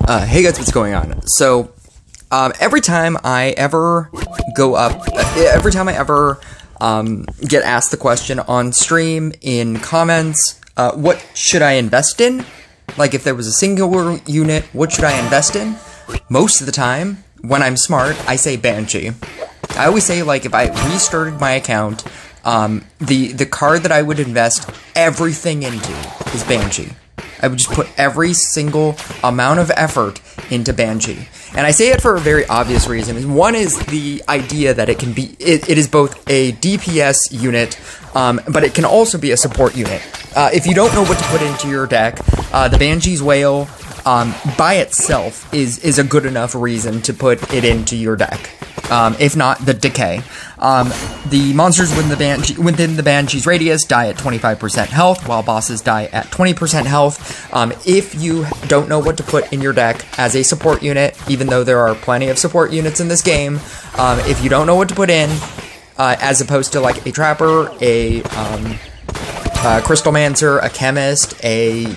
Hey guys, what's going on? So, every time I ever go up, every time I ever get asked the question on stream, in comments, what should I invest in? Like, if there was a singular unit, what should I invest in? Most of the time, when I'm smart, I say Banshee. I always say, like, if I restarted my account, the card that I would invest everything into is Banshee. I would just put every single amount of effort into Banshee. And I say it for a very obvious reason. One is the idea that it can be, it is both a DPS unit, but it can also be a support unit. If you don't know what to put into your deck, the Banshee's Wail, by itself is a good enough reason to put it into your deck. If not, the Decay. The monsters within the Banshee's radius die at 25% health, while bosses die at 20% health. If you don't know what to put in your deck as a support unit, even though there are plenty of support units in this game, if you don't know what to put in, as opposed to like a Trapper, a Crystalmancer, a Chemist,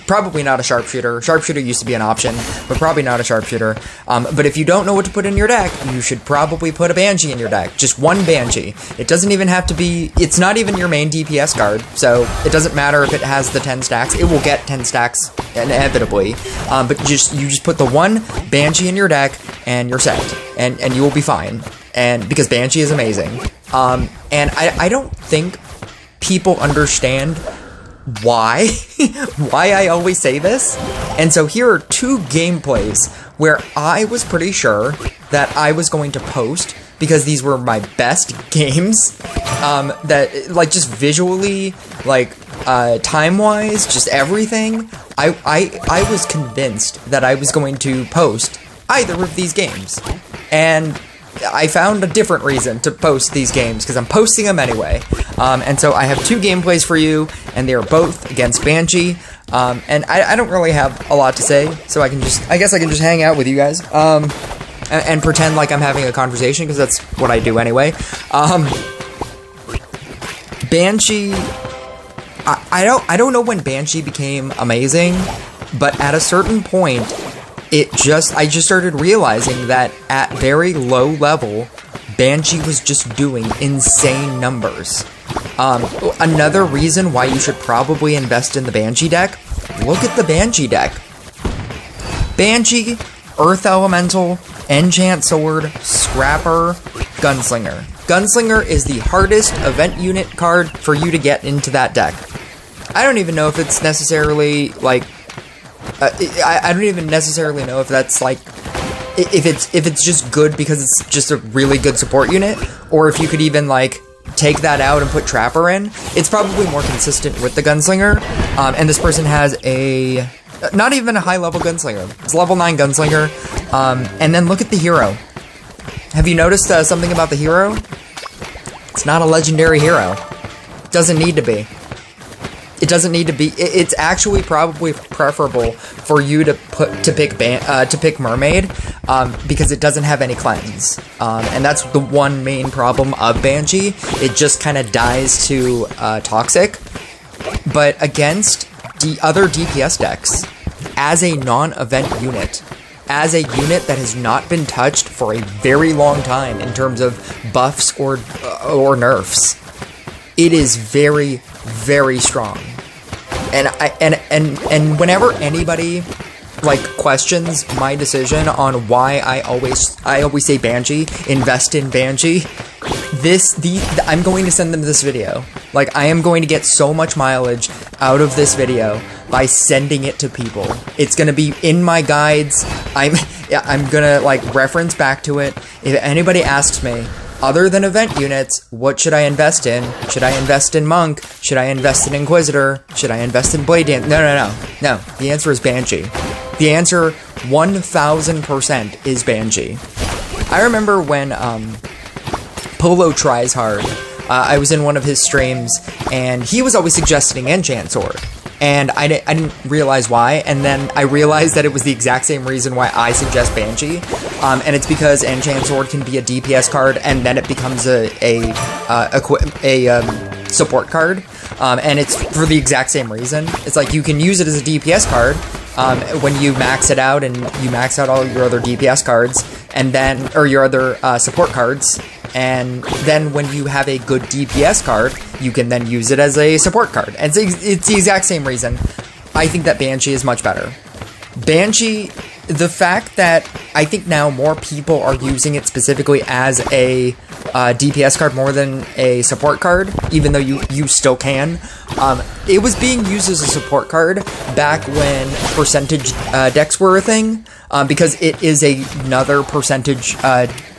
probably not a Sharpshooter. Sharpshooter used to be an option, but probably not a Sharpshooter. But if you don't know what to put in your deck, you should probably put a Banshee in your deck. Just one Banshee. It doesn't even have to be, it's not even your main DPS card, so it doesn't matter if it has the 10 stacks. It will get 10 stacks inevitably. But you just put the one Banshee in your deck, and you're set. And you will be fine. And because Banshee is amazing. And I don't think people understand why I always say this. And so here are two gameplays where I was pretty sure that I was going to post, because these were my best games, that, like, just visually, like, time-wise, just everything, I was convinced that I was going to post either of these games. And I found a different reason to post these games, because I'm posting them anyway. And so I have two gameplays for you, and they are both against Banshee. And I don't really have a lot to say, so I guess I can just hang out with you guys, and pretend like I'm having a conversation, because that's what I do anyway. Banshee, I don't know when Banshee became amazing, but at a certain point, I just started realizing that at very low level, Banshee was just doing insane numbers. Another reason why you should probably invest in the Banshee deck, look at the Banshee deck. Banshee, Earth Elemental, Enchant Sword, Scrapper, Gunslinger. Gunslinger is the hardest event unit card for you to get into that deck. I don't even know if it's necessarily, like, I don't even necessarily know if that's, like, if it's just good because it's just a really good support unit, or if you could even, like, take that out and put Trapper in. It's probably more consistent with the Gunslinger, and this person has not even a high-level Gunslinger. It's level 9 Gunslinger, and then look at the hero. Have you noticed something about the hero? It's not a legendary hero. Doesn't need to be. It doesn't need to be. It's actually probably preferable for you to pick Mermaid, because it doesn't have any cleanse, and that's the one main problem of Banshee. It just kind of dies to Toxic. But against the other DPS decks, as a non-event unit, as a unit that has not been touched for a very long time in terms of buffs or nerfs, it is very, very strong. And whenever anybody, like, questions my decision on why I always say Banshee, invest in Banshee, I'm going to send them this video. Like, I am going to get so much mileage out of this video by sending it to people. It's gonna be in my guides. I'm gonna, like, reference back to it. If anybody asks me, other than event units, what should I invest in? Should I invest in Monk? Should I invest in Inquisitor? Should I invest in Blade Dance? No. The answer is Banshee. The answer, 1000%, is Banshee. I remember when Polo Tries Hard, I was in one of his streams, and he was always suggesting Enchant Sword. And I didn't realize why, and then I realized that it was the exact same reason why I suggest Banshee, and it's because Enchant Sword can be a DPS card, and then it becomes a support card, and it's for the exact same reason. It's like you can use it as a DPS card when you max it out and you max out all your other DPS cards, and then, or your other support cards, and then when you have a good DPS card, you can then use it as a support card. And it's the exact same reason. I think that Banshee is much better. Banshee, the fact that I think now more people are using it specifically as a DPS card more than a support card, even though you still can. It was being used as a support card back when percentage decks were a thing, because it is another percentage.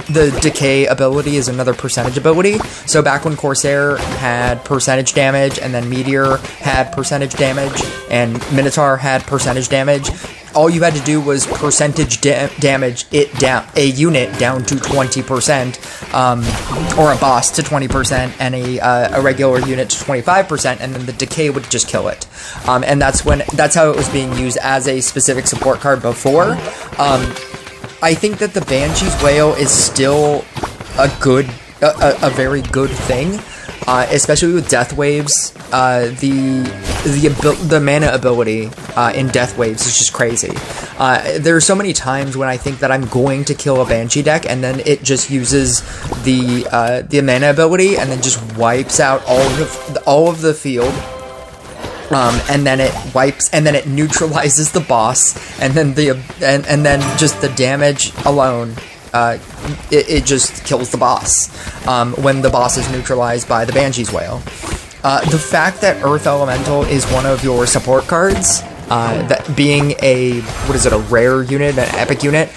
The decay ability is another percentage ability. So back when Corsair had percentage damage, and then Meteor had percentage damage, and Minotaur had percentage damage, all you had to do was percentage damage a unit down to 20%, or a boss to 20%, and a regular unit to 25%, and then the decay would just kill it. And that's how it was being used as a specific support card before. I think that the Banshee's Wail is still a very good thing, especially with Death Waves. The mana ability in Death Waves is just crazy. There are so many times when I think that I'm going to kill a Banshee deck, and then it just uses the mana ability, and then just wipes out all of the field. And then it wipes, and then it neutralizes the boss, and then and then just the damage alone, it just kills the boss when the boss is neutralized by the Banshee's Wail. The fact that Earth Elemental is one of your support cards, that being a rare unit, an epic unit,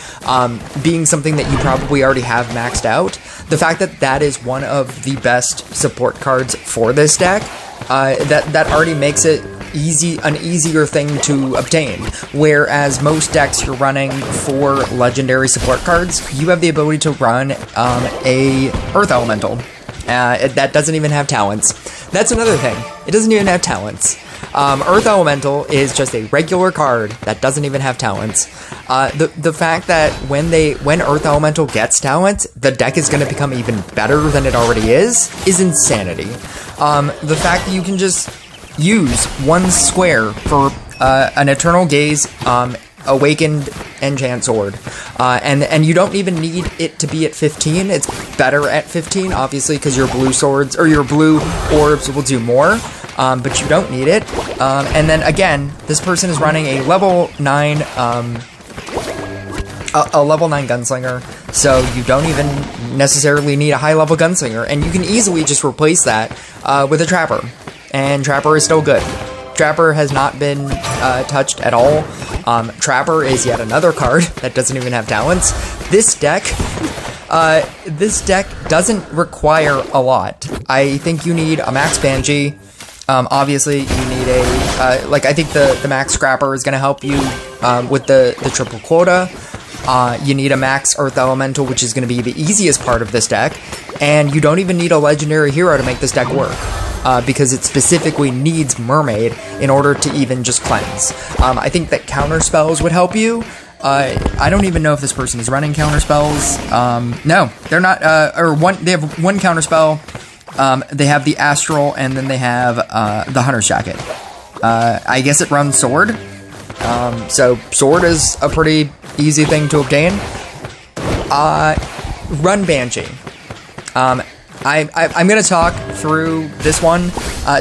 being something that you probably already have maxed out, the fact that that is one of the best support cards for this deck, that already makes it an easier thing to obtain. Whereas most decks you're running for legendary support cards, you have the ability to run a Earth Elemental that doesn't even have talents. That's another thing. It doesn't even have talents. Earth Elemental is just a regular card that doesn't even have talents. The fact that when Earth Elemental gets talents, the deck is going to become even better than it already is insanity. The fact that you can just use one square for an Eternal Gaze, Awakened Enchant Sword, and you don't even need it to be at 15. It's better at 15, obviously, because your blue swords or your blue orbs will do more. But you don't need it. And then again, this person is running a level 9 gunslinger, so you don't even necessarily need a high level gunslinger, and you can easily just replace that with a trapper. And Trapper is still good. Trapper has not been touched at all. Trapper is yet another card that doesn't even have talents. This deck doesn't require a lot. I think you need a max Banshee. Obviously, you need I think the max Scrapper is going to help you with the triple quota. You need a max Earth Elemental, which is going to be the easiest part of this deck. And you don't even need a legendary hero to make this deck work. Because it specifically needs Mermaid in order to even just cleanse. I think that counter spells would help you. I don't even know if this person is running counter spells. No, they're not. They have one counter spell. They have the Astral, and then they have the Hunter's Jacket. I guess it runs Sword. So Sword is a pretty easy thing to obtain. Run Banshee. I'm going to talk through this one,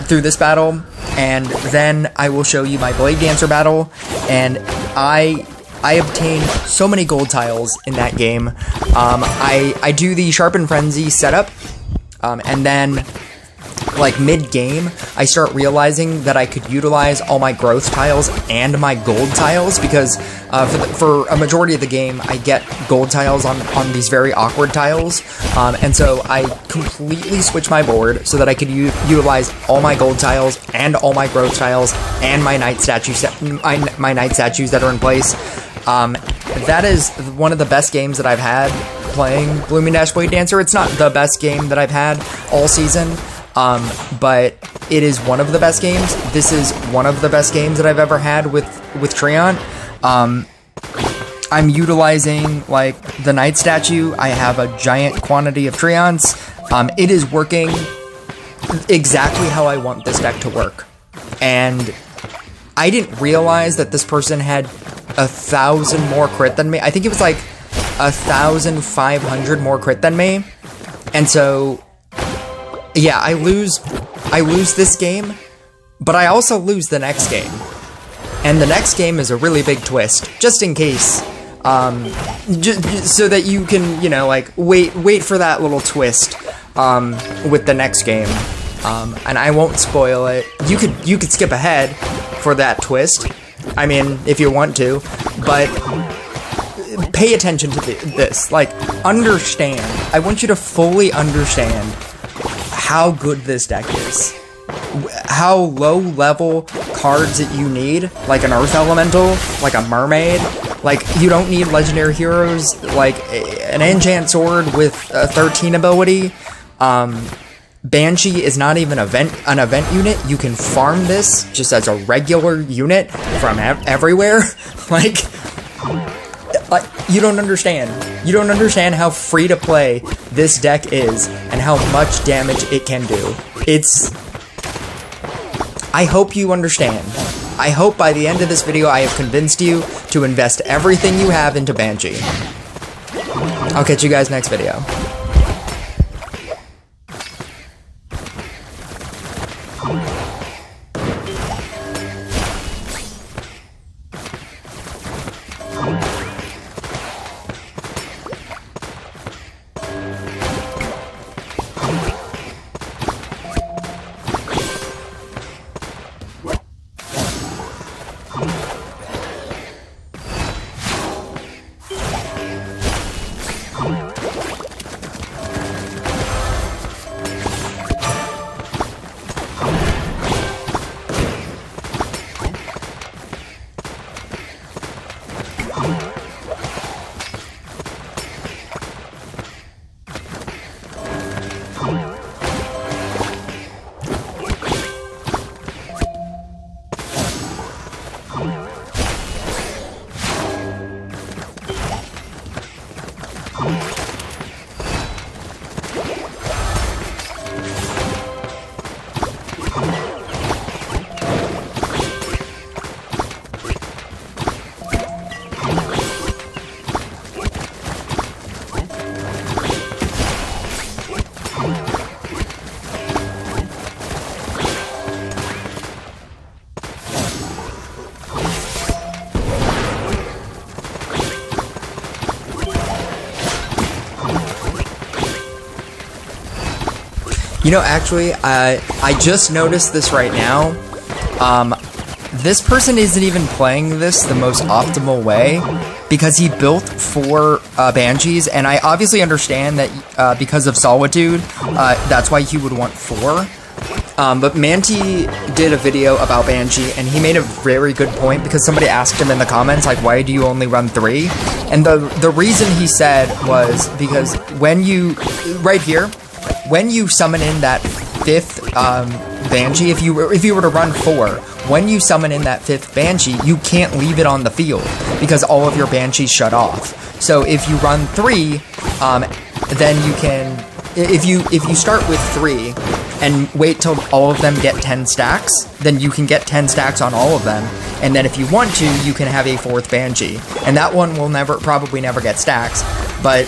through this battle, and then I will show you my Blade Dancer battle, and I obtained so many gold tiles in that game. I do the Sharpen Frenzy setup, and then, like, mid-game, I start realizing that I could utilize all my growth tiles and my gold tiles, because for a majority of the game, I get gold tiles on these very awkward tiles, and so I completely switched my board so that I could utilize all my gold tiles and all my growth tiles and my knight statues that are in place. That is one of the best games that I've had playing Blooming Dash Blade Dancer. It's not the best game that I've had all season, but it is one of the best games. This is one of the best games that I've ever had with Treant. I'm utilizing, like, the Knight statue. I have a giant quantity of Treants. It is working exactly how I want this deck to work. And I didn't realize that this person had 1,000 more crit than me. I think it was like 1,500 more crit than me. And so, yeah, I lose this game, but I also lose the next game. And the next game is a really big twist, just in case, so that you can, you know, like, wait for that little twist, with the next game. And I won't spoil it. You could skip ahead for that twist, I mean, if you want to, but pay attention to this, like, understand. I want you to fully understand how good this deck is. How low level cards that you need, like an Earth Elemental, like a Mermaid, like you don't need legendary heroes, like an Enchant Sword with a 13 ability. Banshee is not even an event unit. You can farm this just as a regular unit from everywhere. Like, you don't understand. You don't understand how free to play this deck is and how much damage it can do. I hope you understand. I hope by the end of this video I have convinced you to invest everything you have into Banshee. I'll catch you guys next video. You know, actually, I just noticed this right now. This person isn't even playing this the most optimal way because he built 4 Banshees, and I obviously understand that because of Solitude, that's why he would want 4. But Manti did a video about Banshee, and he made a very good point because somebody asked him in the comments, like, why do you only run 3? And the reason he said was because when you, right here, when you summon in that 5th Banshee, if you were to run 4, when you summon in that 5th Banshee, you can't leave it on the field because all of your Banshees shut off. So if you run 3, then you can, if you start with 3 and wait till all of them get 10 stacks, then you can get 10 stacks on all of them. And then if you want to, you can have a 4th Banshee, and that one will probably never get stacks. But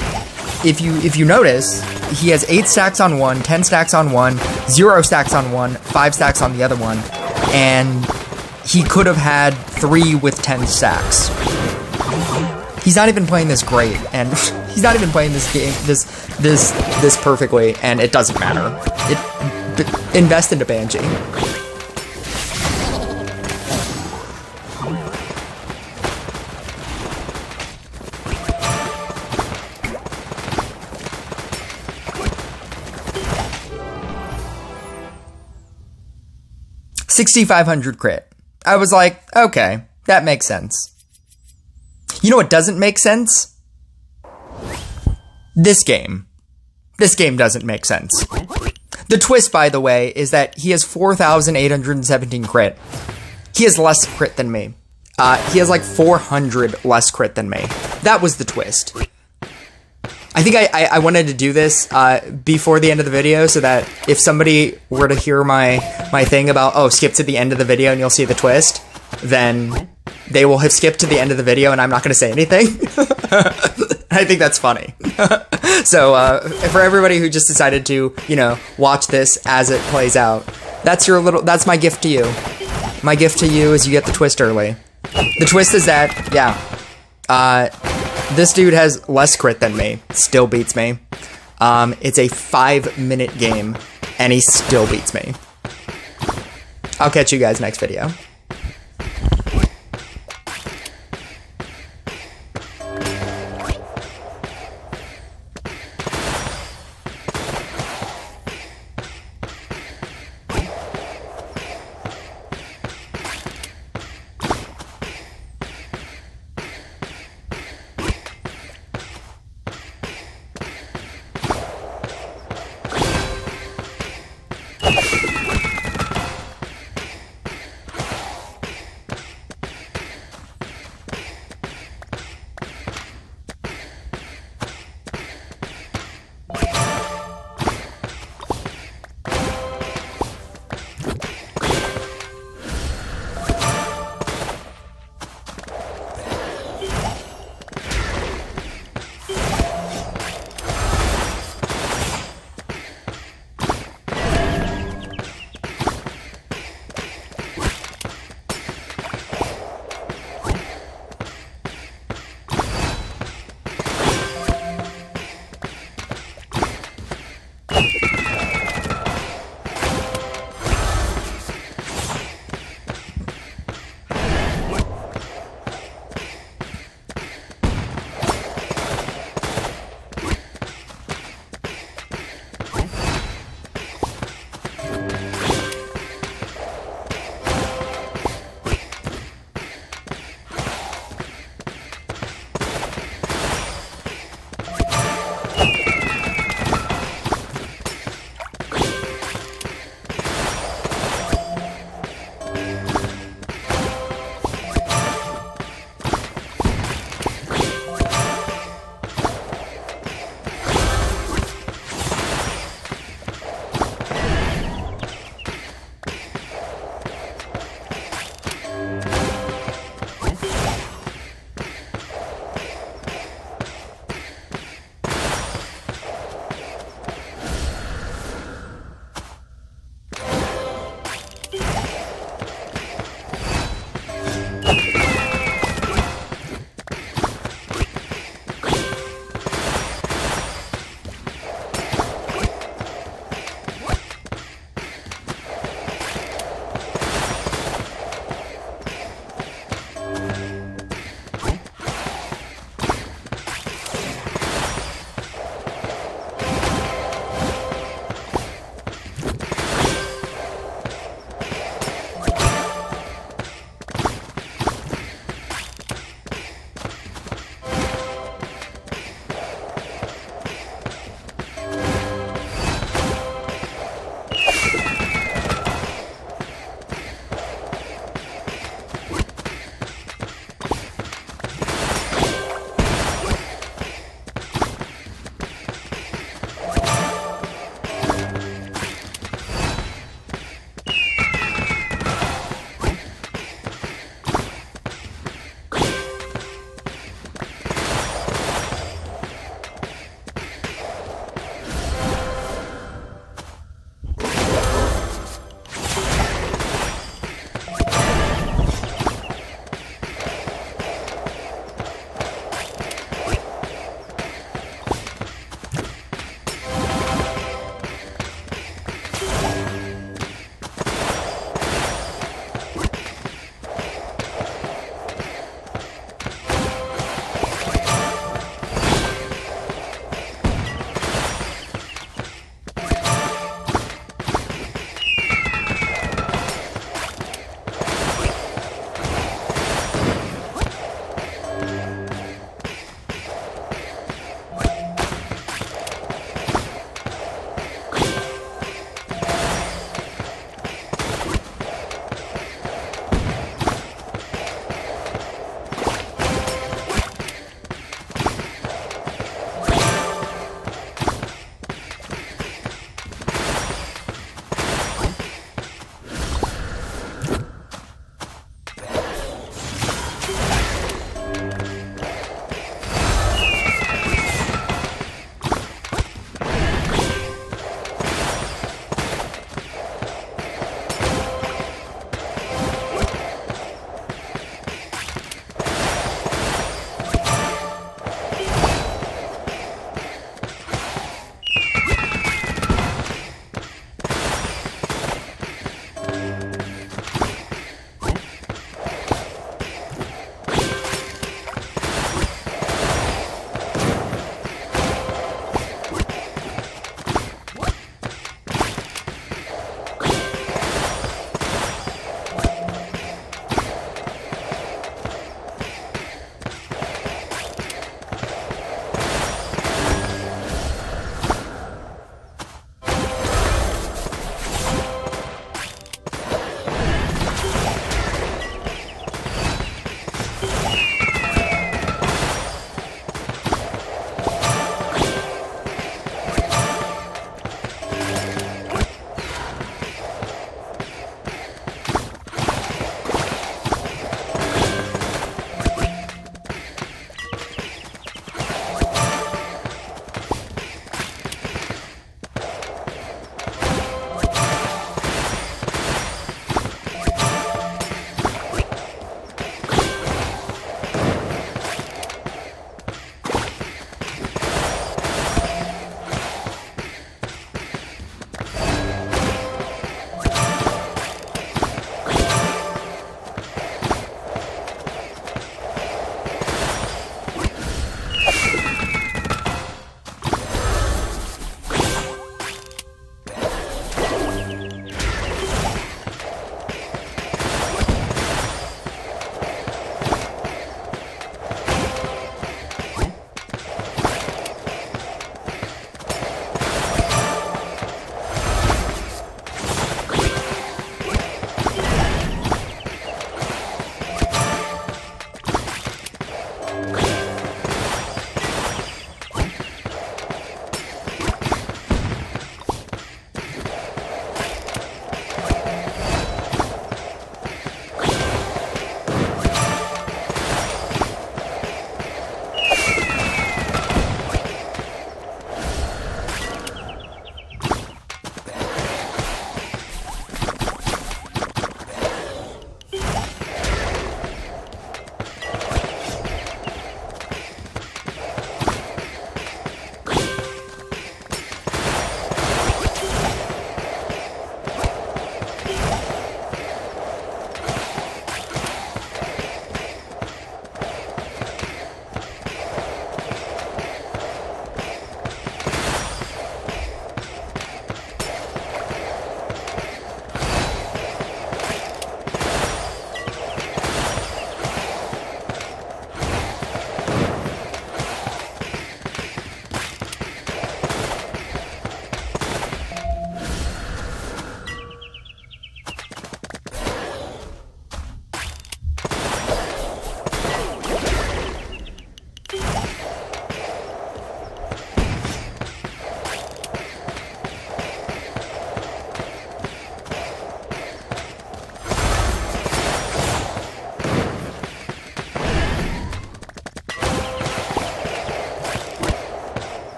if you notice, he has 8 stacks on one, 10 stacks on one, 0 stacks on one, 5 stacks on the other one, and he could have had 3 with 10 stacks. He's not even playing this great, and he's not even playing this game this perfectly, and it doesn't matter. Invest into Banshee. $6,500 crit. I was like, okay, that makes sense. You know what doesn't make sense? This game. This game doesn't make sense. The twist, by the way, is that he has 4,817 crit. He has less crit than me. He has like 400 less crit than me. That was the twist. I think I wanted to do this before the end of the video so that if somebody were to hear my thing about, oh, skip to the end of the video and you'll see the twist, then they will have skipped to the end of the video and I'm not going to say anything. I think that's funny. So for everybody who just decided to, you know, watch this as it plays out, that's my gift to you. My gift to you is you get the twist early. The twist is that, yeah, this dude has less crit than me, still beats me. It's a 5-minute game, and he still beats me. I'll catch you guys next video.